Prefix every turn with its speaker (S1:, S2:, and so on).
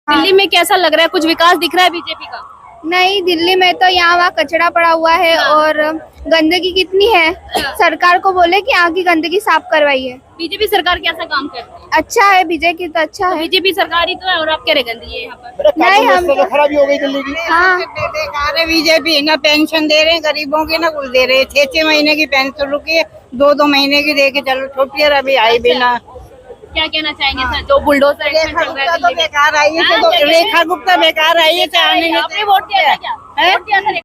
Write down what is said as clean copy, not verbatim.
S1: दिल्ली में कैसा लग रहा है, कुछ विकास दिख रहा है बीजेपी का?
S2: नहीं, दिल्ली में तो यहाँ वहाँ कचरा पड़ा हुआ है और गंदगी कितनी है। सरकार को बोले कि यहाँ की गंदगी साफ करवाइए।
S1: बीजेपी सरकार कैसा काम करती है?
S2: अच्छा है, बीजेपी तो अच्छा है।
S1: बीजेपी सरकार ही तो है और आप कह रहे गंदगी है यहाँ पर।
S2: नहीं, हम तो
S3: खराबी हो गई दिल्ली की।
S2: हाँ,
S4: बेकार है बीजेपी, ना पेंशन दे रहे हैं गरीबों की, ना कुछ दे रहे हैं। 6-6 महीने की पेंशन रुकी है, 2-2 महीने की दे के चलो छुट्टियां अभी आई भी ना।
S1: क्या कहना चाहेंगे सर, जो बुलडोजर एक्शन चल रहा है
S4: तो
S1: दिल्ली में?
S4: बेकार आई है, तो रेखा गुप्ता बेकार आई है।
S1: आपने वोट दिया था क्या? वोट दिया था?